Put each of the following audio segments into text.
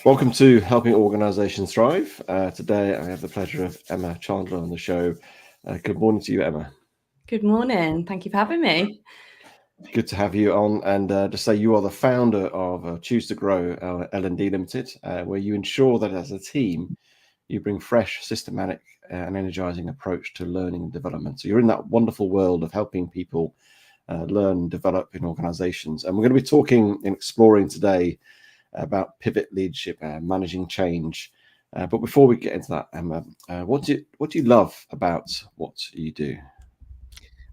Welcome to Helping Organisations Thrive. Today I have the pleasure of Emma Chandler on the show. Good morning to you, Emma. Good morning. Thank you for having me. Good to have you on, and to say you are the founder of Choose to Grow L&D Limited, where you ensure that as a team you bring fresh, systematic and energising approach to learning and development. So you're in that wonderful world of helping people learn and develop in organisations. And we're going to be talking and exploring today about pivot leadership and managing change. But before we get into that, Emma, what do you love about what you do?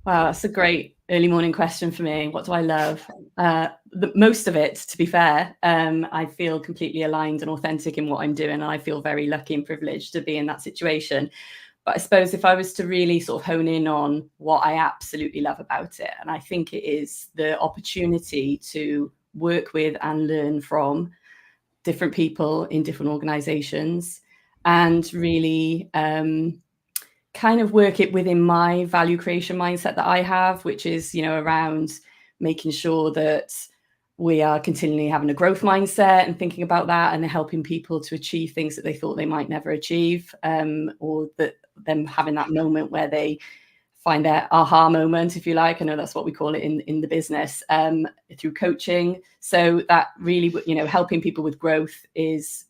Wow, that's a great early morning question for me. What do I love? Most of it, to be fair. I feel completely aligned and authentic in what I'm doing. And I feel very lucky and privileged to be in that situation. But I suppose if I was to really sort of hone in on what I absolutely love about it, and I think it is the opportunity to work with and learn from different people in different organizations and really kind of work it within my value creation mindset that I have, which is, around making sure that we are continually having a growth mindset and thinking about that and helping people to achieve things that they thought they might never achieve, or that them having that moment where they find their aha moment, if you like. I know that's what we call it in the business, through coaching. So that really, helping people with growth is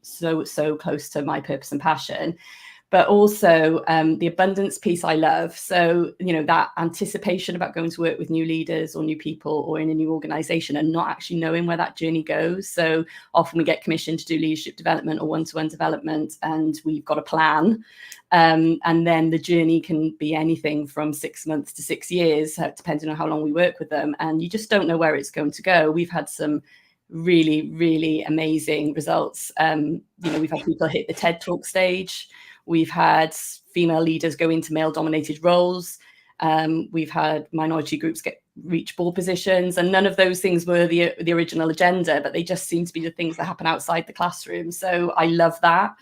so close to my purpose and passion. But also the abundance piece I love. So, that anticipation about going to work with new leaders or new people or in a new organization and not actually knowing where that journey goes. So often we get commissioned to do leadership development or one-to-one development, and we've got a plan. And then the journey can be anything from 6 months to 6 years, depending on how long we work with them. And you just don't know where it's going to go. We've had some really, really amazing results. We've had people hit the TED Talk stage. We've had female leaders go into male-dominated roles. We've had minority groups reach board positions, and none of those things were the original agenda, but they just seem to be the things that happen outside the classroom. So I love that.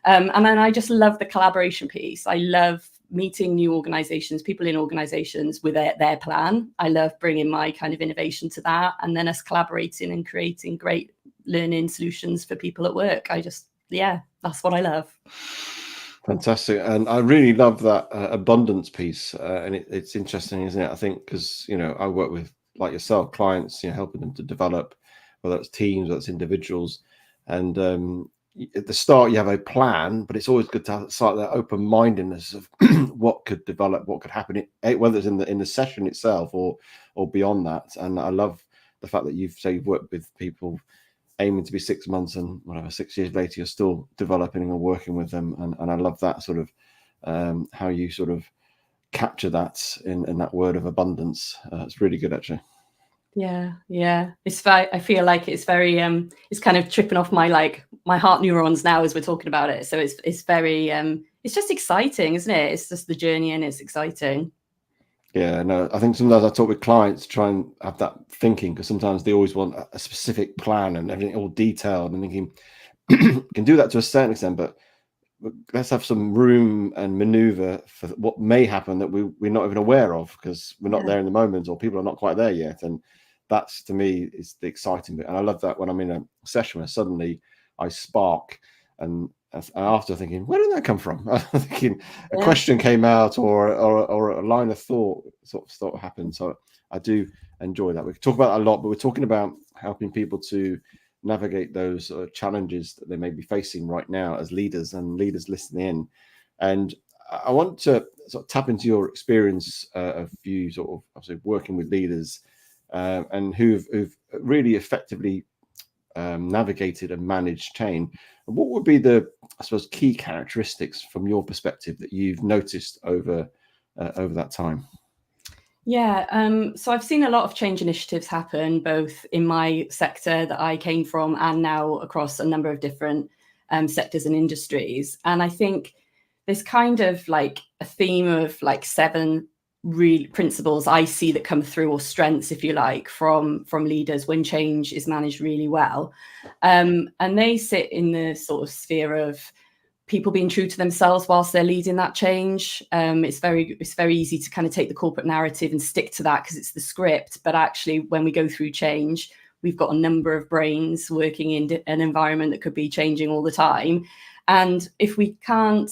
And then I just love the collaboration piece. I love meeting new organizations, people in organizations with their plan. I love bringing my kind of innovation to that, and then us collaborating and creating great learning solutions for people at work. That's what I love. Fantastic. And I really love that abundance piece. And it's interesting, isn't it? I think because, I work with, like yourself, clients, helping them to develop, whether it's teams, whether it's individuals. And at the start, you have a plan, but it's always good to start that open-mindedness of what could develop, what could happen, whether it's in the session itself or beyond that. And I love the fact that you've worked with people aiming to be 6 months, and 6 years later you're still developing and working with them, and I love that sort of how you sort of capture that in that word of abundance. It's really good, actually. Yeah. I feel like it's very it's kind of tripping off my heart neurons now as we're talking about it. So it's very it's just exciting, isn't it? It's just the journey, and it's exciting. Yeah, no, I think sometimes I talk with clients to try and have that thinking, because sometimes they always want a specific plan and everything all detailed, and thinking can do that to a certain extent, but let's have some room and maneuver for what may happen that we're not even aware of, because we're not there in the moment, or people are not quite there yet. And that's, to me, is the exciting bit. And I love that when I'm in a session where suddenly I spark, and after thinking, where did that come from? I'm thinking a question came out, or a line of thought sort of happened. So I do enjoy that. We can talk about that a lot, but we're talking about helping people to navigate those challenges that they may be facing right now as leaders and leaders listening in. And I want to sort of tap into your experience of you sort of obviously working with leaders and who've really effectively navigated and managed change. What would be the, I suppose, key characteristics from your perspective that you've noticed over that time? Yeah, so I've seen a lot of change initiatives happen, both in my sector that I came from and now across a number of different sectors and industries. And I think there's kind of like a theme of like 7 real principles I see that come through, or strengths, if you like, from leaders when change is managed really well. And they sit in the sort of sphere of people being true to themselves whilst they're leading that change. It's very easy to kind of take the corporate narrative and stick to that because it's the script. But actually, when we go through change, we've got a number of brains working in an environment that could be changing all the time. And if we can't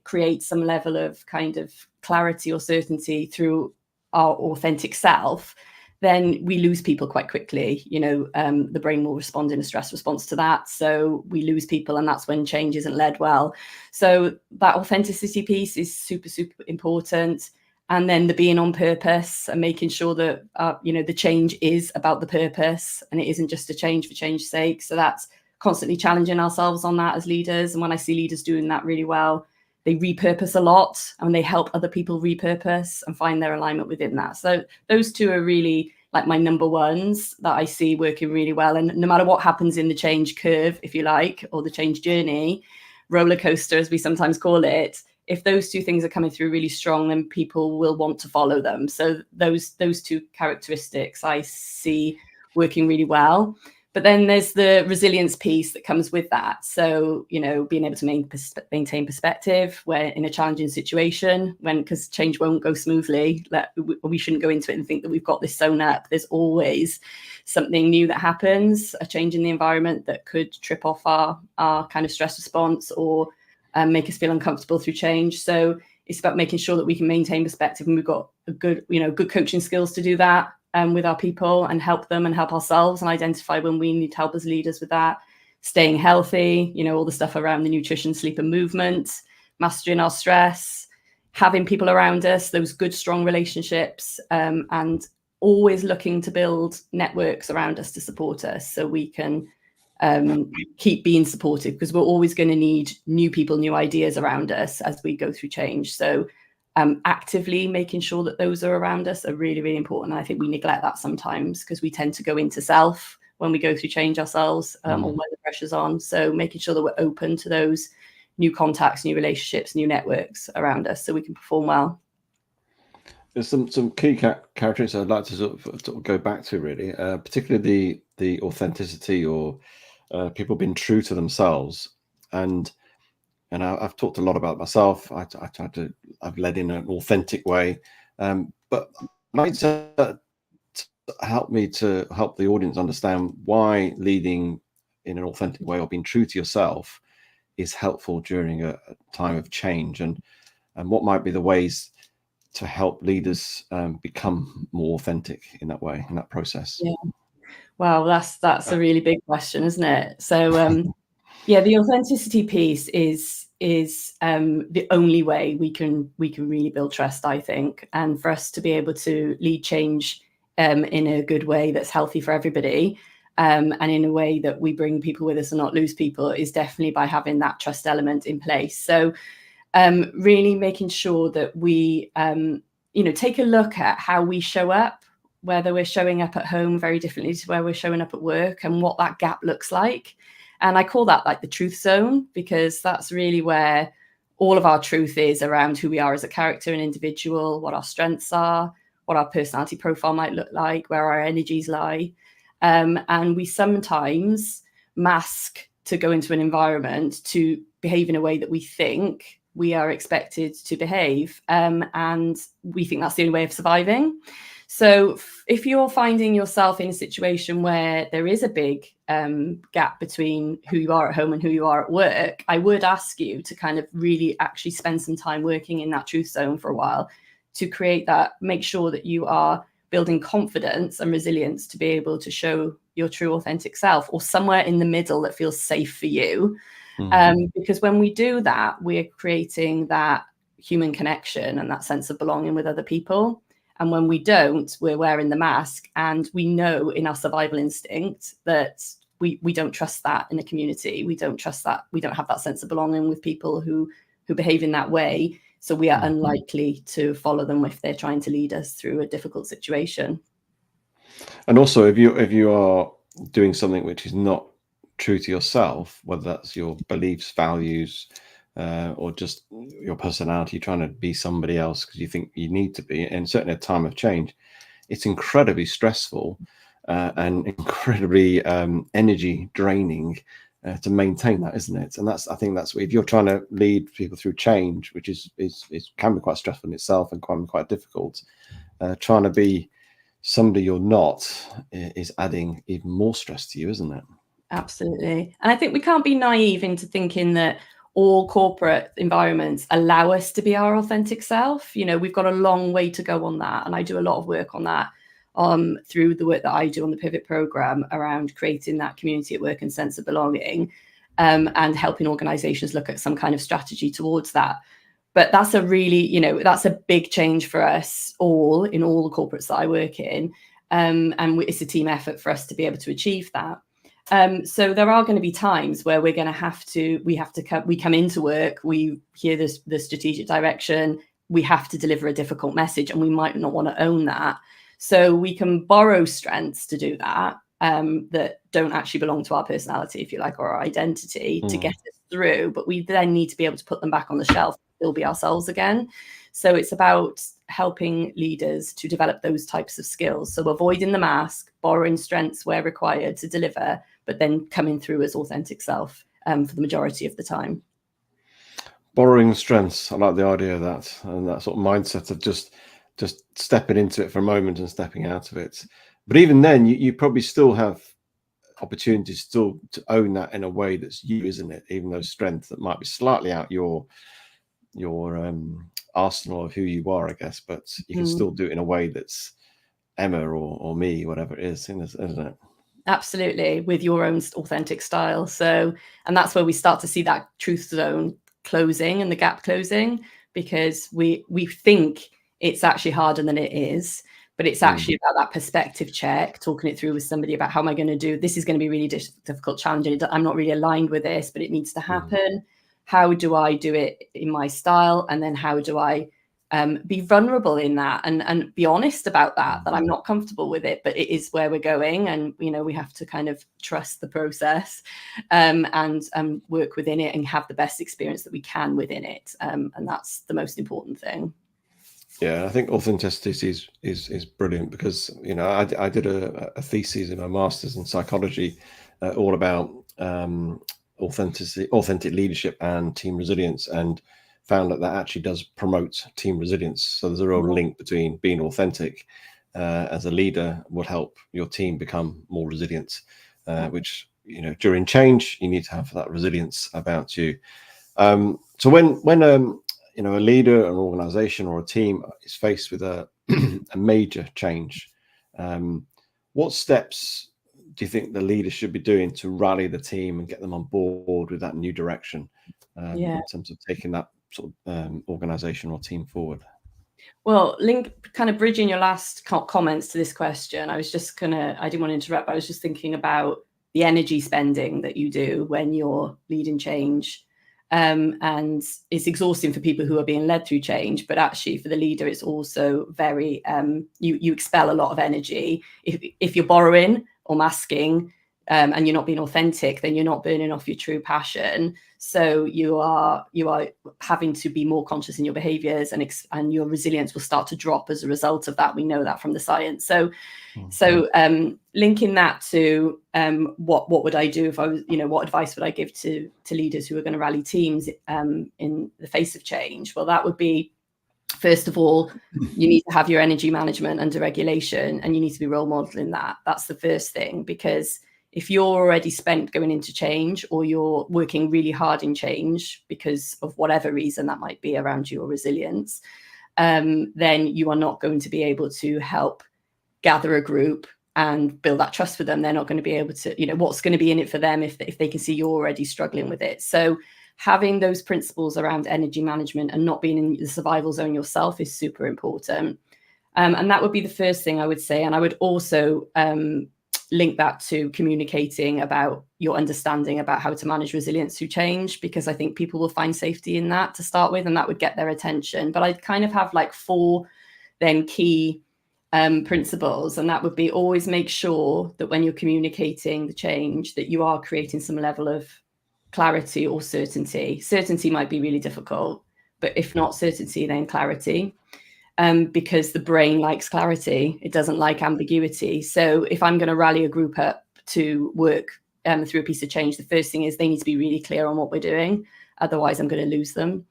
create some level of kind of clarity or certainty through our authentic self, then we lose people quite quickly. The brain will respond in a stress response to that. So we lose people, and that's when change isn't led well. So that authenticity piece is super, super important. And then the being on purpose and making sure that, the change is about the purpose and it isn't just a change for change's sake. So that's constantly challenging ourselves on that as leaders. And when I see leaders doing that really well, they repurpose a lot and they help other people repurpose and find their alignment within that. So those two are really like my number ones that I see working really well. And no matter what happens in the change curve, if you like, or the change journey, roller coaster, as we sometimes call it, if those two things are coming through really strong, then people will want to follow them. So those two characteristics I see working really well. But then there's the resilience piece that comes with that. So, being able to maintain perspective where in a challenging situation, because change won't go smoothly, we shouldn't go into it and think that we've got this sewn up. There's always something new that happens, a change in the environment that could trip off our kind of stress response or make us feel uncomfortable through change. So it's about making sure that we can maintain perspective, and we've got a good coaching skills to do that. With our people and help them and help ourselves and identify when we need help as leaders with that. Staying healthy, all the stuff around the nutrition, sleep and movement, mastering our stress, having people around us, those good, strong relationships, and always looking to build networks around us to support us so we can keep being supported, because we're always going to need new people, new ideas around us as we go through change. So actively making sure that those are around us are really, really important. And I think we neglect that sometimes because we tend to go into self when we go through change ourselves, or when the pressure's on. So making sure that we're open to those new contacts, new relationships, new networks around us so we can perform well. There's some key characteristics I'd like to sort of go back to, really, particularly the authenticity or people being true to themselves. And I've talked a lot about myself. I've led in an authentic way, but might help me to help the audience understand why leading in an authentic way or being true to yourself is helpful during a time of change, and what might be the ways to help leaders become more authentic in that way, in that process. Yeah. Wow, that's a really big question, isn't it? So yeah, the authenticity piece is the only way we can really build trust, I think. And for us to be able to lead change in a good way that's healthy for everybody, and in a way that we bring people with us and not lose people, is definitely by having that trust element in place. So really making sure that we take a look at how we show up, whether we're showing up at home very differently to where we're showing up at work, and what that gap looks like. And I call that like the truth zone, because that's really where all of our truth is around who we are as a character and individual, what our strengths are, what our personality profile might look like, where our energies lie. And we sometimes mask to go into an environment to behave in a way that we think we are expected to behave. And we think that's the only way of surviving. So if you're finding yourself in a situation where there is a big gap between who you are at home and who you are at work, I would ask you to kind of really actually spend some time working in that truth zone for a while to create that, make sure that you are building confidence and resilience to be able to show your true authentic self, or somewhere in the middle that feels safe for you. Because when we do that, we're creating that human connection and that sense of belonging with other people. And when we don't, we're wearing the mask, and we know in our survival instinct that we don't trust that in a community. We don't trust that. We don't have that sense of belonging with people who behave in that way. So we are unlikely to follow them if they're trying to lead us through a difficult situation. And also, if you are doing something which is not true to yourself, whether that's your beliefs, values, or just your personality, trying to be somebody else because you think you need to be, and certainly at a time of change, it's incredibly stressful and incredibly energy draining to maintain that, isn't it? And I think that's if you're trying to lead people through change, which is can be quite stressful in itself and quite difficult, trying to be somebody you're not is adding even more stress to you, isn't it? Absolutely. And I think we can't be naive into thinking that all corporate environments allow us to be our authentic self. You know, we've got a long way to go on that. And I do a lot of work on that through the work that I do on the Pivot program around creating that community at work and sense of belonging, and helping organizations look at some kind of strategy towards that. But that's a really, you know, that's a big change for us all in all the corporates that I work in. And it's a team effort for us to be able to achieve that. So there are going to be times where we're going to have to, we come into work, we hear the strategic direction, we have to deliver a difficult message, and we might not want to own that. So we can borrow strengths to do that, that don't actually belong to our personality, if you like, or our identity to get us through. But we then need to be able to put them back on the shelf, still be ourselves again. So it's about helping leaders to develop those types of skills. So avoiding the mask, borrowing strengths where required to deliver, but then coming through as authentic self for the majority of the time. Borrowing strengths. I like the idea of that, and that sort of mindset of just stepping into it for a moment and stepping out of it. But even then, you probably still have opportunities still to own that in a way that's you, isn't it? Even those strengths that might be slightly out your arsenal of who you are, I guess, but you can still do it in a way that's Emma or me, whatever it is, isn't it? Absolutely, with your own authentic style. So, and that's where we start to see that truth zone closing and the gap closing, because we think it's actually harder than it is, but it's actually about that perspective check, talking it through with somebody about how am I going to do this, is going to be really difficult, challenging. I'm not really aligned with this, but it needs to happen. How do I do it in my style? And then how do I be vulnerable in that and be honest about that I'm not comfortable with it, but it is where we're going. And, you know, we have to kind of trust the process and work within it and have the best experience that we can within it. And that's the most important thing. Yeah, I think authenticity is brilliant, because, you know, I did a thesis in my master's in psychology all about authentic leadership and team resilience, and found that actually does promote team resilience. So there's a real link between being authentic as a leader will help your team become more resilient, which, you know, during change, you need to have that resilience about you. So when you know, a leader, an organization, or a team is faced with a major change, what steps do you think the leader should be doing to rally the team and get them on board with that new direction, in terms of taking that sort of organization or team forward? Well, kind of bridging your last comments to this question, I didn't want to interrupt, but I was just thinking about the energy spending that you do when you're leading change. And it's exhausting for people who are being led through change, but actually for the leader, it's also very, you expel a lot of energy. If you're borrowing or masking, and you're not being authentic, then you're not burning off your true passion. So you are having to be more conscious in your behaviors, and your resilience will start to drop as a result of that. We know that from the science. So linking that to what would I do if I was, you know, what advice would I give to leaders who are going to rally teams in the face of change? Well, that would be, first of all, you need to have your energy management under regulation, and you need to be role modeling that. That's the first thing, because if you're already spent going into change, or you're working really hard in change because of whatever reason that might be around your resilience, then you are not going to be able to help gather a group and build that trust with them. They're not going to be able to, you know, what's going to be in it for them if they can see you're already struggling with it. So having those principles around energy management and not being in the survival zone yourself is super important. And that would be the first thing I would say. And I would also link that to communicating about your understanding about how to manage resilience through change, because I think people will find safety in that to start with, and that would get their attention. But I'd kind of have like 4 then key principles, and that would be, always make sure that when you're communicating the change, that you are creating some level of clarity or certainty. Certainty might be really difficult, but if not certainty, then clarity. Because the brain likes clarity. It doesn't like ambiguity. So if I'm going to rally a group up to work through a piece of change, the first thing is they need to be really clear on what we're doing. Otherwise, I'm going to lose them.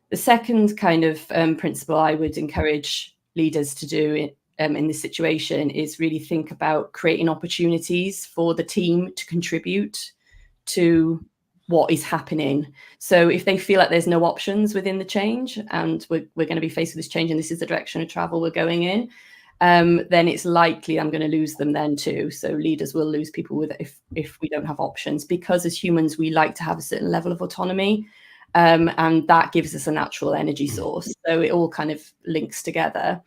The second kind of principle I would encourage leaders to do in this situation is really think about creating opportunities for the team to contribute to what is happening. So if they feel like there's no options within the change, and we're going to be faced with this change and this is the direction of travel we're going in, then it's likely I'm going to lose them then too. So leaders will lose people with if we don't have options, because as humans we like to have a certain level of autonomy, and that gives us a natural energy source. So it all kind of links together.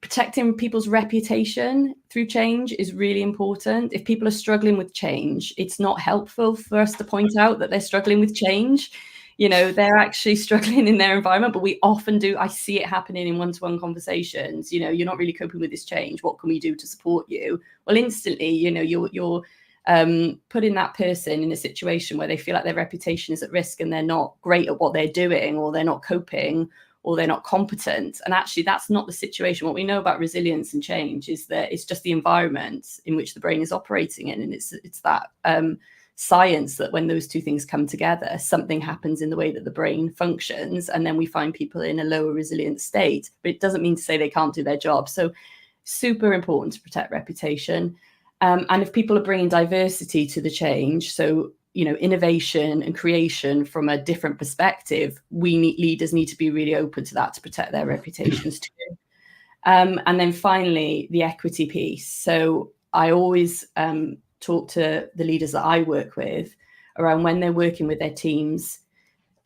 Protecting people's reputation through change is really important. If people are struggling with change, it's not helpful for us to point out that they're struggling with change. You know, they're actually struggling in their environment, but we often do. I see it happening in one-to-one conversations. You know, you're not really coping with this change. What can we do to support you? Well, instantly, you know, you're putting that person in a situation where they feel like their reputation is at risk and they're not great at what they're doing, or they're not coping, or they're not competent. And actually that's not the situation. What we know about resilience and change is that it's just the environment in which the brain is operating in. And it's that science that when those two things come together, something happens in the way that the brain functions. And then we find people in a lower resilient state, but it doesn't mean to say they can't do their job. So super important to protect reputation. And if people are bringing diversity to the change, so you know, innovation and creation from a different perspective, leaders need to be really open to that to protect their reputations too. And then finally, the equity piece. So I always talk to the leaders that I work with around when they're working with their teams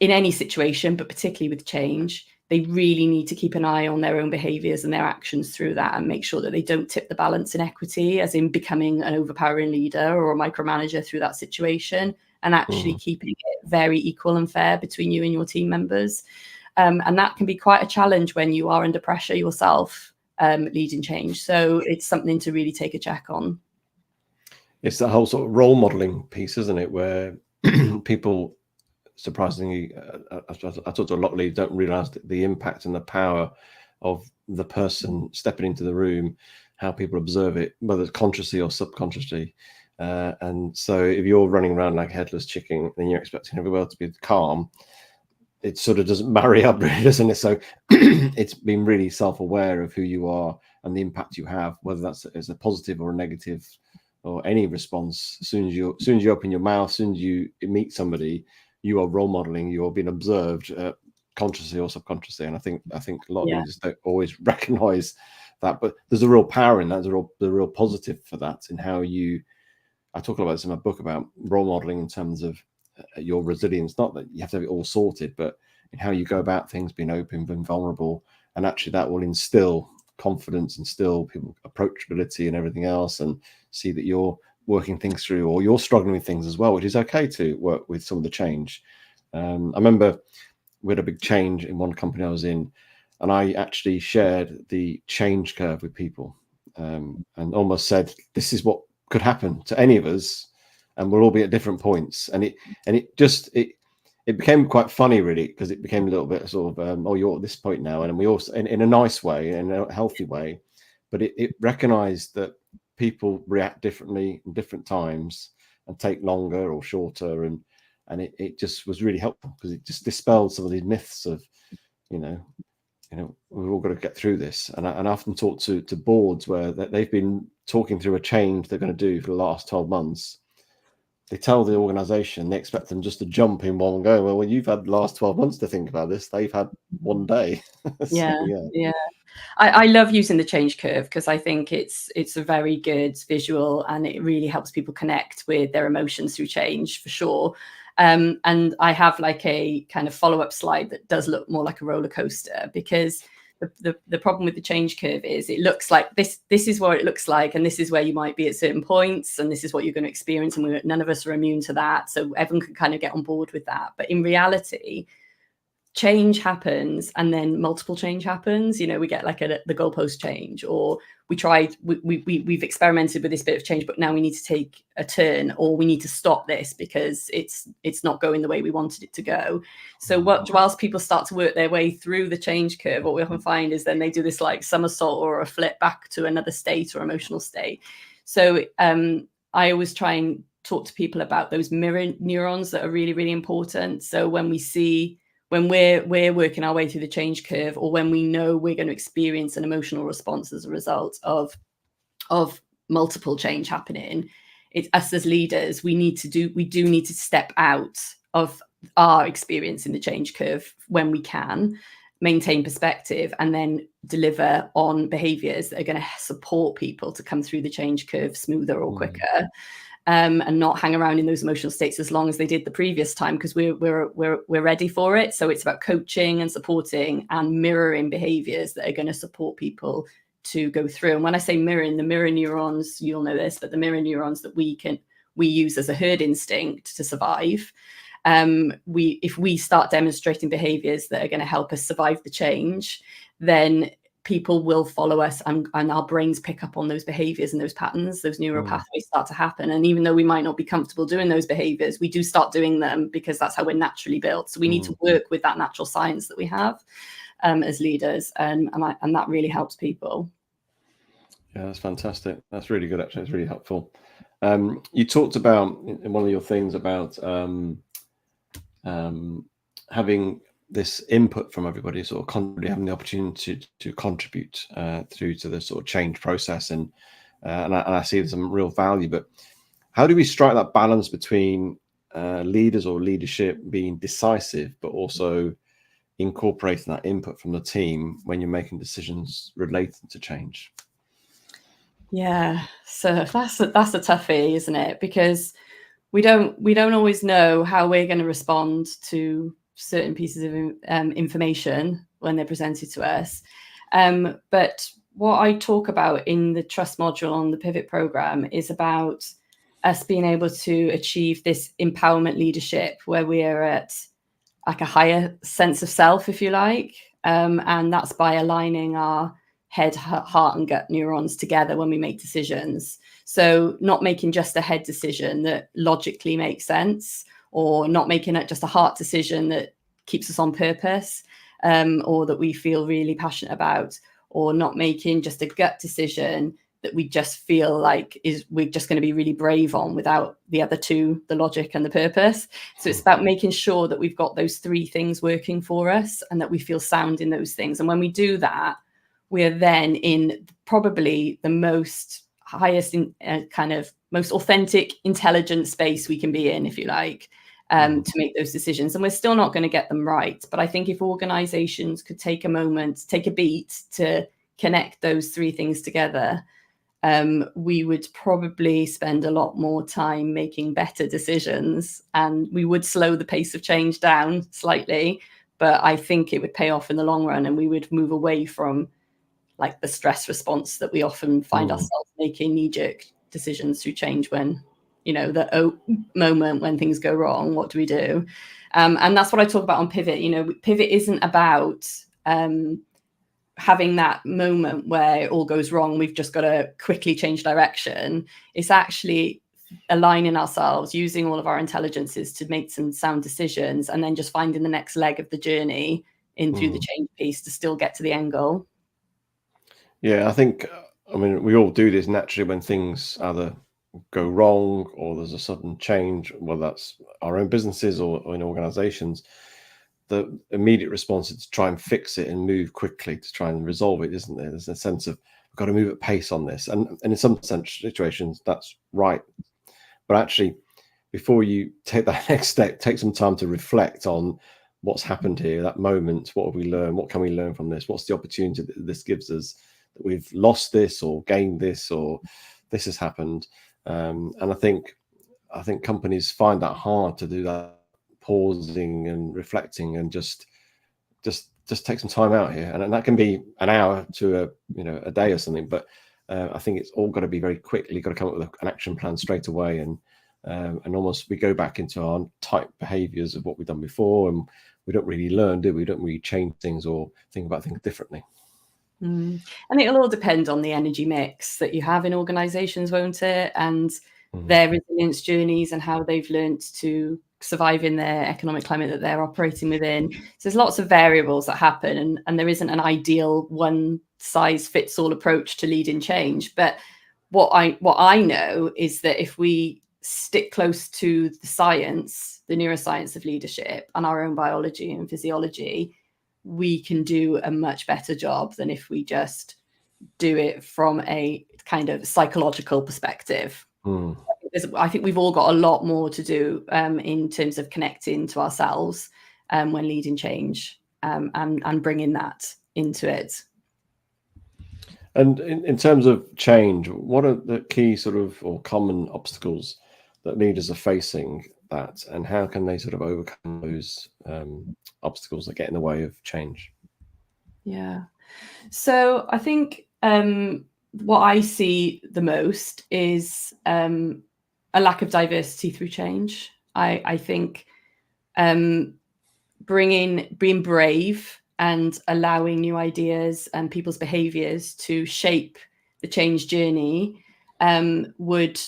in any situation, but particularly with change, they really need to keep an eye on their own behaviors and their actions through that, and make sure that they don't tip the balance in equity, as in becoming an overpowering leader or a micromanager through that situation, and actually keeping it very equal and fair between you and your team members. And that can be quite a challenge when you are under pressure yourself, leading change. So it's something to really take a check on. It's the whole sort of role modeling piece, isn't it? Where people, surprisingly, I talk to a lot of leaders, don't realize the impact and the power of the person stepping into the room, how people observe it, whether it's consciously or subconsciously. And so if you're running around like a headless chicken and you're expecting everyone else to be calm, it sort of doesn't marry up, really, doesn't it? So it's being really self-aware of who you are and the impact you have, whether that's as a positive or a negative or any response. As soon as you open your mouth, as soon as you meet somebody, you are role modeling, you are being observed, consciously or subconsciously. And I think a lot of leaders don't always recognize that, but there's a real power in that. There's the real positive for that in how you. I talk about this in my book about role modeling in terms of your resilience. Not that you have to have it all sorted, but in how you go about things, being open, being vulnerable, and actually that will instill confidence, instill people approachability and everything else, and see that you're working things through, or you're struggling with things as well, which is okay to work with some of the change. I remember we had a big change in one company I was in, and I actually shared the change curve with people, and almost said, this is what could happen to any of us, and we'll all be at different points. And it became quite funny, really, because it became a little bit sort of, oh, you're at this point now. And we also, in a nice way, in a healthy way, but it recognized that people react differently in different times and take longer or shorter. And it just was really helpful, because it just dispelled some of these myths of, you know, we've all got to get through this. And I often talk to boards where they've been talking through a change they're going to do for the last 12 months. They tell the organization, they expect them just to jump in one go. Well, when you've had the last 12 months to think about this, they've had one day. Yeah. I love using the change curve, because I think it's a very good visual, and it really helps people connect with their emotions through change, for sure. And I have like a kind of follow-up slide that does look more like a roller coaster, because the problem with the change curve is it looks like this is what it looks like, and this is where you might be at certain points, and this is what you're going to experience, and none of us are immune to that, so everyone can kind of get on board with that. But in reality, change happens, and then multiple change happens. You know, we get like the goalpost change, or we've experimented with this bit of change, but now we need to take a turn, or we need to stop this because it's not going the way we wanted it to go. So whilst people start to work their way through the change curve, what we often find is then they do this like somersault or a flip back to another state or emotional state. So I always try and talk to people about those mirror neurons that are really, really important. So when we see when we're working our way through the change curve, or when we know we're going to experience an emotional response as a result of multiple change happening, it's us as leaders, we do need to step out of our experience in the change curve when we can, maintain perspective, and then deliver on behaviors that are going to support people to come through the change curve smoother or quicker. And not hang around in those emotional states as long as they did the previous time, because we're ready for it. So it's about coaching and supporting and mirroring behaviors that are going to support people to go through. And when I say mirroring, the mirror neurons, you'll know this, but the mirror neurons that we use as a herd instinct to survive. If we start demonstrating behaviors that are going to help us survive the change, then people will follow us, and our brains pick up on those behaviors and those patterns, those neural pathways start to happen. And even though we might not be comfortable doing those behaviors, we do start doing them because that's how we're naturally built. So we need to work with that natural science that we have as leaders, and that really helps people. Yeah, that's fantastic. That's really good, actually. It's really helpful. You talked about in one of your things about having this input from everybody, sort of having the opportunity to contribute through to the sort of change process, and I see there's some real value. But how do we strike that balance between leaders or leadership being decisive, but also incorporating that input from the team when you're making decisions related to change? Yeah, so that's a toughie, isn't it? Because we don't always know how we're going to respond to certain pieces of information when they're presented to us. But what I talk about in the trust module on the Pivot program is about us being able to achieve this empowerment leadership where we are at like a higher sense of self, if you like. And that's by aligning our head, heart, and gut neurons together when we make decisions. So not making just a head decision that logically makes sense, or not making it just a heart decision that keeps us on purpose, or that we feel really passionate about, or not making just a gut decision that we just feel like we're just going to be really brave on without the other two, the logic and the purpose. So it's about making sure that we've got those three things working for us and that we feel sound in those things. And when we do that, we're then in probably the most highest kind of most authentic, intelligent space we can be in, if you like, to make those decisions. And we're still not going to get them right. But I think if organizations could take a moment, take a beat to connect those three things together, we would probably spend a lot more time making better decisions, and we would slow the pace of change down slightly. But I think it would pay off in the long run, and we would move away from like the stress response that we often find ourselves making knee-jerk decisions to change when, the moment when things go wrong, what do we do? And that's what I talk about on Pivot. Pivot isn't about having that moment where it all goes wrong. We've just got to quickly change direction. It's actually aligning ourselves, using all of our intelligences to make some sound decisions, and then just finding the next leg of the journey in through the change piece to still get to the end goal. Yeah, I think, we all do this naturally when things either go wrong or there's a sudden change, whether that's our own businesses or in organizations. The immediate response is to try and fix it and move quickly to try and resolve it, isn't there? There's a sense of we've got to move at pace on this. And in some situations, that's right. But actually, before you take that next step, take some time to reflect on what's happened here, that moment. What have we learned? What can we learn from this? What's the opportunity that this gives us? That we've lost this or gained this, or this has happened. And I think companies find that hard to do that, pausing and reflecting and just take some time out here. And that can be an hour to a day or something. But I think it's all got to be very quickly. Got to come up with an action plan straight away, and almost we go back into our type behaviors of what we've done before, and we don't really learn, do we? We don't really change things or think about things differently. And it'll all depend on the energy mix that you have in organizations, won't it? And their resilience journeys and how they've learned to survive in their economic climate that they're operating within. So there's lots of variables that happen, and there isn't an ideal one size fits all approach to leading change. But what I know is that if we stick close to the science, the neuroscience of leadership and our own biology and physiology, we can do a much better job than if we just do it from a kind of psychological perspective. I think we've all got a lot more to do in terms of connecting to ourselves when leading change and bringing that into it. And in terms of change, what are the key sort of or common obstacles that leaders are facing that, and how can they sort of overcome those obstacles that get in the way of change? Yeah. So I think what I see the most is a lack of diversity through change. I think being brave and allowing new ideas and people's behaviors to shape the change journey would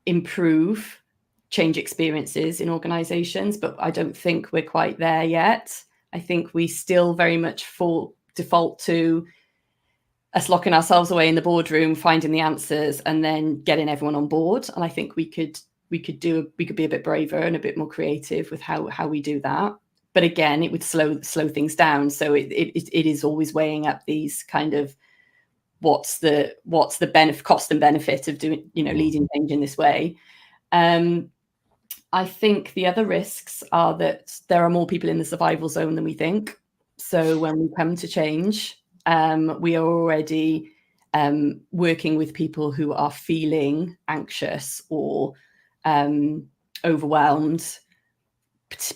improve change experiences in organizations, but I don't think we're quite there yet. I think we still very much default to us locking ourselves away in the boardroom, finding the answers and then getting everyone on board. And I think we could be a bit braver and a bit more creative with how we do that. But again, it would slow things down. So it is always weighing up these kind of what's the cost and benefit of doing, leading change in this way. I think the other risks are that there are more people in the survival zone than we think. So when we come to change, we are already working with people who are feeling anxious or overwhelmed,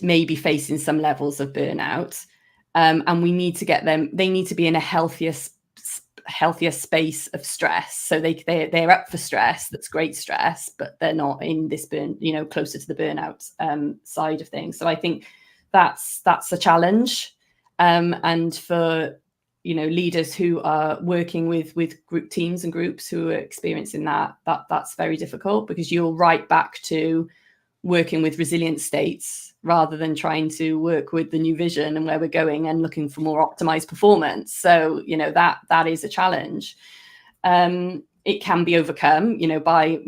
maybe facing some levels of burnout, and we need to get them. They need to be in a healthier space of stress. So they're up for stress. That's great stress, but they're not in this closer to the burnout side of things. So I think that's a challenge, and for leaders who are working with group teams and groups who are experiencing that's very difficult, because you're right back to working with resilient states rather than trying to work with the new vision and where we're going and looking for more optimized performance. So, that is a challenge. It can be overcome, by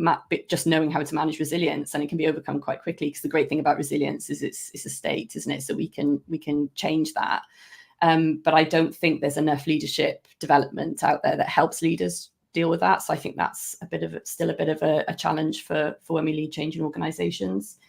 just knowing how to manage resilience, and it can be overcome quite quickly, because the great thing about resilience is it's a state, isn't it? So we can change that. But I don't think there's enough leadership development out there that helps leaders deal with that. So I think that's still a bit of a challenge for when we lead change in organizations.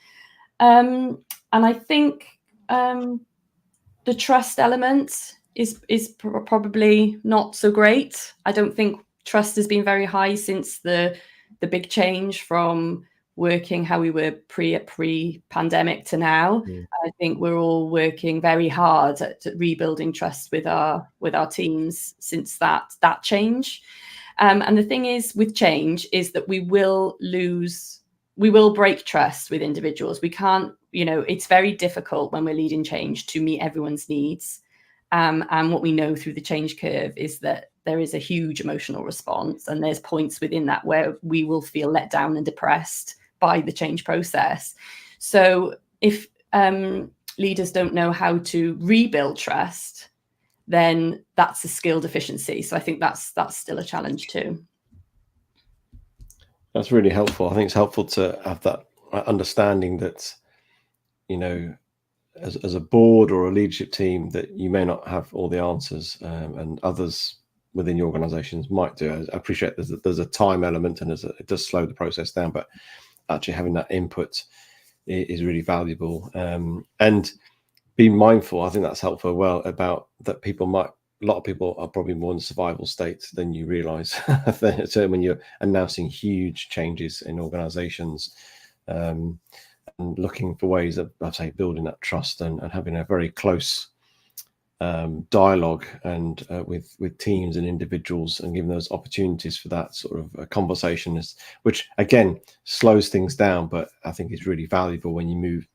And I think the trust element is probably not so great. I don't think trust has been very high since the big change from working how we were pre-pandemic to now. I think we're all working very hard at rebuilding trust with our teams since that change. And the thing is with change is that we will break trust with individuals. We can't, it's very difficult when we're leading change to meet everyone's needs. And what we know through the change curve is that there is a huge emotional response, and there's points within that where we will feel let down and depressed by the change process. So if leaders don't know how to rebuild trust, then that's a skill deficiency. So I think that's still a challenge too. That's really helpful. I think it's helpful to have that understanding that, as a board or a leadership team, that you may not have all the answers, and others within your organizations might do. I appreciate there's a time element, and it does slow the process down, but actually having that input is really valuable. And being mindful, I think that's helpful as well, about that a lot of people are probably more in the survival state than you realize. So when you're announcing huge changes in organizations, and looking for ways of, I'd say, building that trust and having a very close dialogue and with teams and individuals, and giving those opportunities for that sort of a conversation, which again slows things down, but I think is really valuable when you move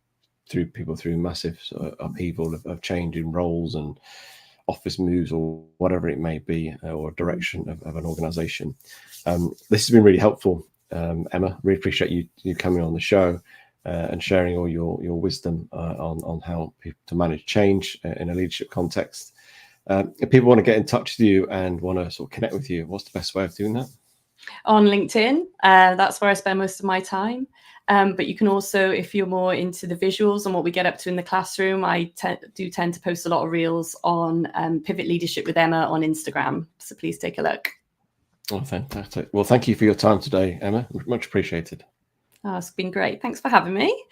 through massive upheaval of changing roles and office moves or whatever it may be, or direction of an organization. This has been really helpful, Emma. Really appreciate you coming on the show and sharing all your wisdom on how to manage change in a leadership context. If people want to get in touch with you and want to sort of connect with you, what's the best way of doing that? On LinkedIn. That's where I spend most of my time. But you can also, if you're more into the visuals and what we get up to in the classroom, I do tend to post a lot of reels on Pivot Leadership with Emma on Instagram. So please take a look. Oh, fantastic. Well, thank you for your time today, Emma. Much appreciated. Oh, it's been great. Thanks for having me.